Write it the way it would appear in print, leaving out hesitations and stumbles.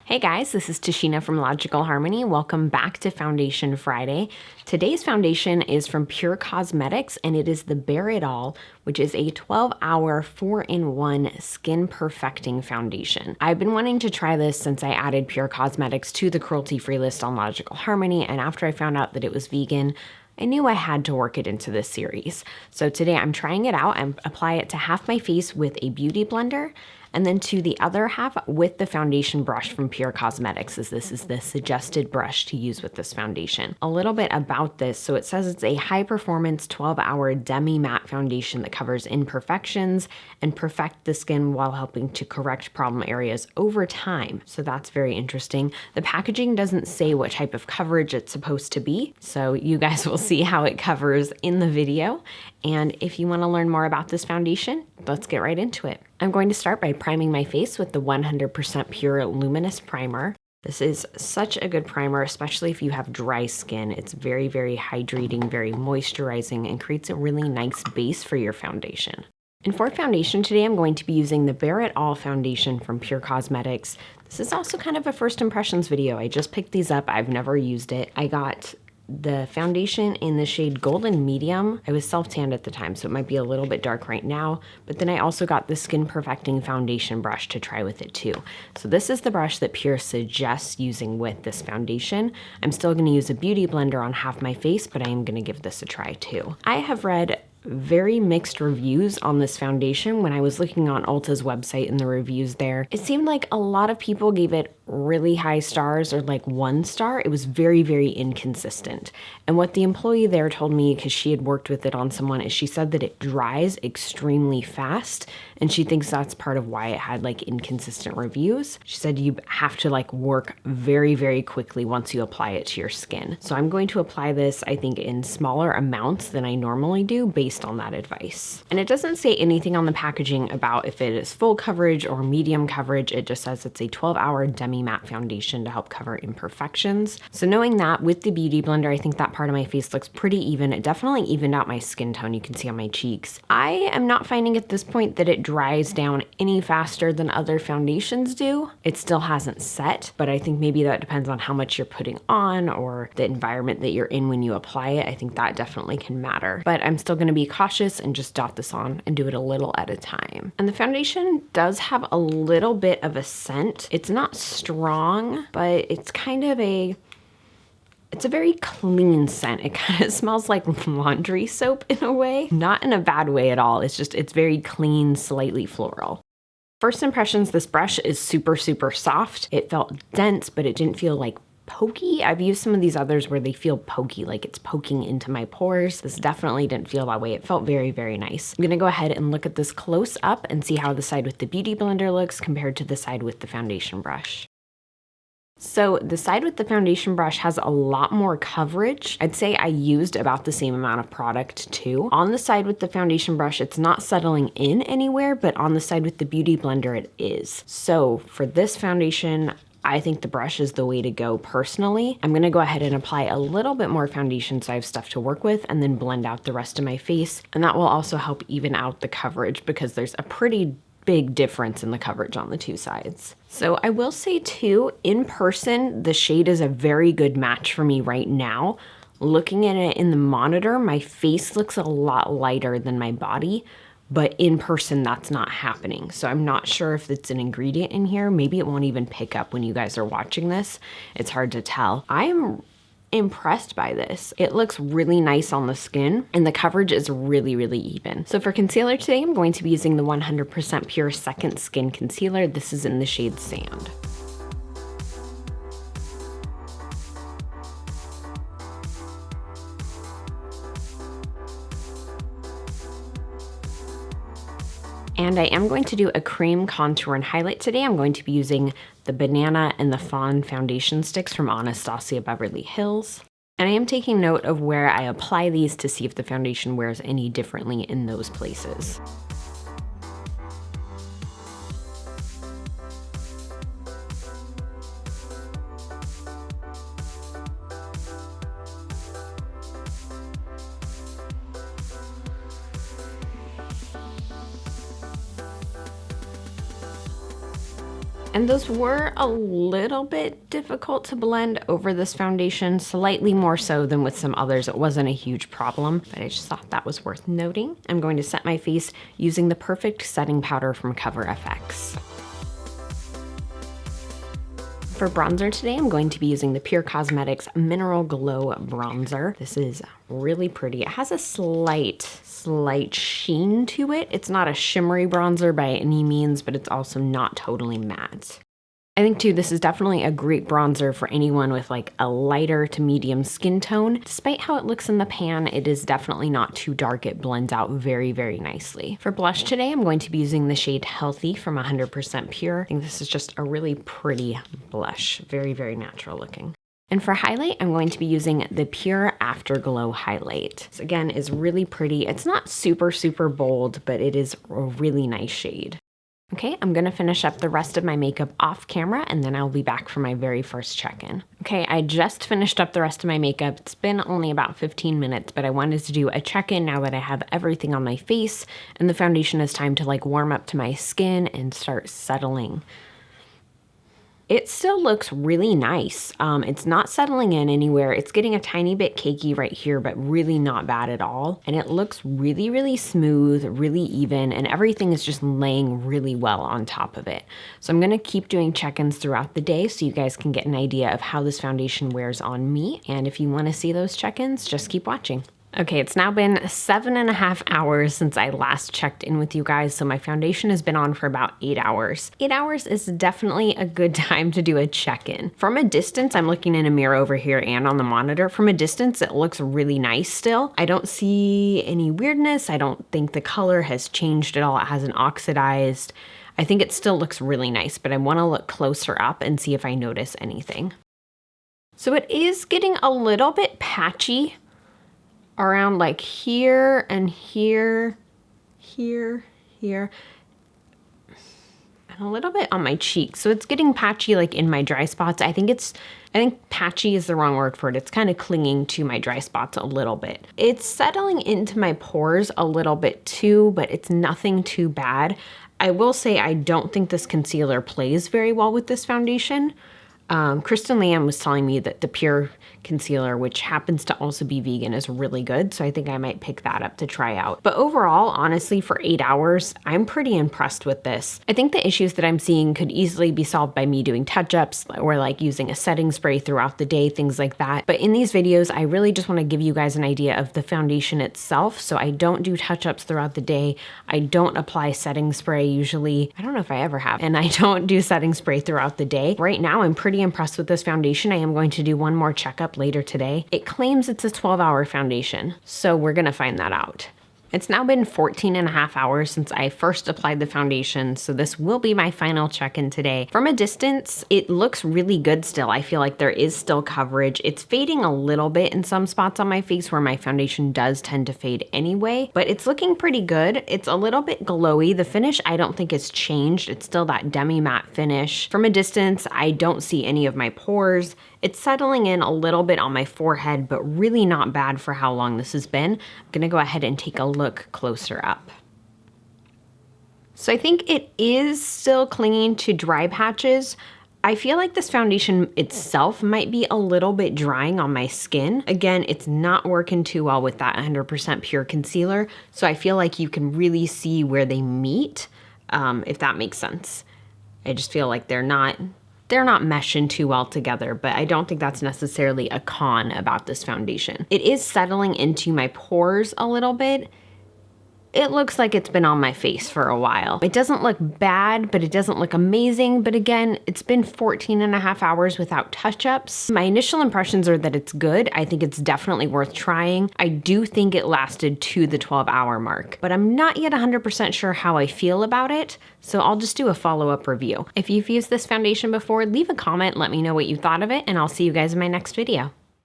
Hey guys, this is Tashina from Logical Harmony. Welcome back to Foundation Friday. Today's foundation is from Pur Cosmetics and it is the Bare It All, which is a 12-hour 4-in-1 skin perfecting foundation. I've been wanting to try this since I added Pur Cosmetics to the cruelty-free list on Logical Harmony, and after I found out that it was vegan, I knew I had to work it into this series. So today I'm trying it out and apply it to half my face with a beauty blender, and then to the other half with the foundation brush from Pur Cosmetics, as this is the suggested brush to use with this foundation. A little bit about this. So it says it's a high-performance 12-hour demi-matte foundation that covers imperfections and perfect the skin while helping to correct problem areas over time. So that's very interesting. The packaging doesn't say what type of coverage it's supposed to be, so you guys will see how it covers in the video. And if you want to learn more about this foundation, let's get right into it. I'm going to start by priming my face with the 100% Pure Luminous Primer. This is such a good primer, especially if you have dry skin. It's very, very hydrating, very moisturizing, and creates a really nice base for your foundation. And for foundation today, I'm going to be using the Bare It All foundation from Pur Cosmetics. This is also kind of a first impressions video. I just picked these up. I've never used it. I got the foundation in the shade Golden Medium. I was self-tanned at the time, so it might be a little bit dark right now, but then I also got the Skin Perfecting Foundation brush to try with it too. So this is the brush that Pur suggests using with this foundation. I'm still gonna use a beauty blender on half my face, but I am gonna give this a try too. I have read very mixed reviews on this foundation. When I was looking on Ulta's website and the reviews there, it seemed like a lot of people gave it really high stars or like 1 star. It was very, very inconsistent. And what the employee there told me, because she had worked with it on someone, is she said that it dries extremely fast, and she thinks that's part of why it had like inconsistent reviews. She said you have to like work very, very quickly once you apply it to your skin. So I'm going to apply this, I think, in smaller amounts than I normally do based on that advice. And it doesn't say anything on the packaging about if it is full coverage or medium coverage. It just says it's a 12-hour demi-matte foundation to help cover imperfections. So knowing that with the beauty blender, I think that part of my face looks pretty even. It definitely evened out my skin tone. You can see on my cheeks. I am not finding at this point that it dries down any faster than other foundations do. It still hasn't set, but I think maybe that depends on how much you're putting on or the environment that you're in when you apply it. I think that definitely can matter, but I'm still going to be cautious and just dot this on and do it a little at a time. And the foundation does have a little bit of a scent. It's not strong, but it's kind of it's a very clean scent. It kind of smells like laundry soap in a way, not in a bad way at all. It's very clean, slightly floral. First impressions, this brush is super, super soft. It felt dense, but it didn't feel like pokey. I've used some of these others where they feel pokey, like it's poking into my pores. This definitely didn't feel that way. It felt very, very nice. I'm gonna go ahead and look at this close up and see how the side with the beauty blender looks compared to the side with the foundation brush. So the side with the foundation brush has a lot more coverage. I'd say I used about the same amount of product too. On the side with the foundation brush, it's not settling in anywhere, but on the side with the beauty blender, it is. So for this foundation, I think the brush is the way to go personally. I'm gonna go ahead and apply a little bit more foundation so I have stuff to work with, and then blend out the rest of my face. And that will also help even out the coverage because there's a pretty big difference in the coverage on the two sides. So I will say too, in person, the shade is a very good match for me right now. Looking at it in the monitor, my face looks a lot lighter than my body, but in person that's not happening. So I'm not sure if it's an ingredient in here. Maybe it won't even pick up when you guys are watching this. It's hard to tell. I am impressed by this. It looks really nice on the skin and the coverage is really, really even. So for concealer today, I'm going to be using the 100% Pure Second Skin Concealer. This is in the shade Sand. And I am going to do a cream contour and highlight today. I'm going to be using the Banana and the Fawn foundation sticks from Anastasia Beverly Hills. And I am taking note of where I apply these to see if the foundation wears any differently in those places. And those were a little bit difficult to blend over this foundation, slightly more so than with some others. It wasn't a huge problem, but I just thought that was worth noting. I'm going to set my face using the Perfect Setting Powder from Cover FX. For bronzer today, I'm going to be using the Pur Cosmetics Mineral Glow Bronzer. This is really pretty. It has a slight sheen to it. It's not a shimmery bronzer by any means, but it's also not totally matte. I think too, this is definitely a great bronzer for anyone with like a lighter to medium skin tone. Despite how it looks in the pan, it is definitely not too dark. It blends out very, very nicely. For blush today, I'm going to be using the shade Healthy from 100% Pure. I think this is just a really pretty blush. Very, very natural looking. And for highlight, I'm going to be using the Pure Afterglow Highlight. This again is really pretty. It's not super, super bold, but it is a really nice shade. Okay, I'm gonna finish up the rest of my makeup off camera and then I'll be back for my very first check-in. Okay, I just finished up the rest of my makeup. It's been only about 15 minutes, but I wanted to do a check-in now that I have everything on my face and the foundation is time to like warm up to my skin and start settling. It still looks really nice. It's not settling in anywhere. It's getting a tiny bit cakey right here, but really not bad at all. And it looks really, really smooth, really even, and everything is just laying really well on top of it. So I'm gonna keep doing check-ins throughout the day so you guys can get an idea of how this foundation wears on me. And if you wanna see those check-ins, just keep watching. Okay, it's now been 7.5 hours since I last checked in with you guys, so my foundation has been on for about 8 hours. 8 hours is definitely a good time to do a check-in. From a distance, I'm looking in a mirror over here and on the monitor. From a distance, it looks really nice still. I don't see any weirdness. I don't think the color has changed at all. It hasn't oxidized. I think it still looks really nice, but I wanna look closer up and see if I notice anything. So it is getting a little bit patchy around like here and here, here, and a little bit on my cheeks. So it's getting patchy like in my dry spots. I think patchy is the wrong word for it. It's kind of clinging to my dry spots a little bit. It's settling into my pores a little bit too, but it's nothing too bad. I will say I don't think this concealer plays very well with this foundation. Kristen Leanne was telling me that the Pure concealer, which happens to also be vegan, is really good. So I think I might pick that up to try out. But overall, honestly, for 8 hours, I'm pretty impressed with this. I think the issues that I'm seeing could easily be solved by me doing touch-ups or like using a setting spray throughout the day, things like that. But in these videos, I really just want to give you guys an idea of the foundation itself. So I don't do touch-ups throughout the day. I don't apply setting spray usually. I don't know if I ever have. And I don't do setting spray throughout the day. Right now, I'm pretty impressed with this foundation. I am going to do one more checkup later today. It claims it's a 12-hour foundation, so we're gonna find that out. It's now been 14.5 hours since I first applied the foundation, so this will be my final check-in today. From a distance, it looks really good still. I feel like there is still coverage. It's fading a little bit in some spots on my face where my foundation does tend to fade anyway, but it's looking pretty good. It's a little bit glowy. The finish, I don't think it's changed. It's still that demi-matte finish. From a distance, I don't see any of my pores. It's settling in a little bit on my forehead, but really not bad for how long this has been. I'm gonna go ahead and take a look closer up. So I think it is still clinging to dry patches. I feel like this foundation itself might be a little bit drying on my skin. Again, it's not working too well with that 100% Pure concealer, so I feel like you can really see where they meet, if that makes sense. I just feel like they're not meshing too well together, but I don't think that's necessarily a con about this foundation. It is settling into my pores a little bit. It looks like it's been on my face for a while. It doesn't look bad, but it doesn't look amazing. But again, it's been 14.5 hours without touch-ups. My initial impressions are that it's good. I think it's definitely worth trying. I do think it lasted to the 12-hour mark, but I'm not yet 100% sure how I feel about it. So I'll just do a follow-up review. If you've used this foundation before, leave a comment, let me know what you thought of it, and I'll see you guys in my next video.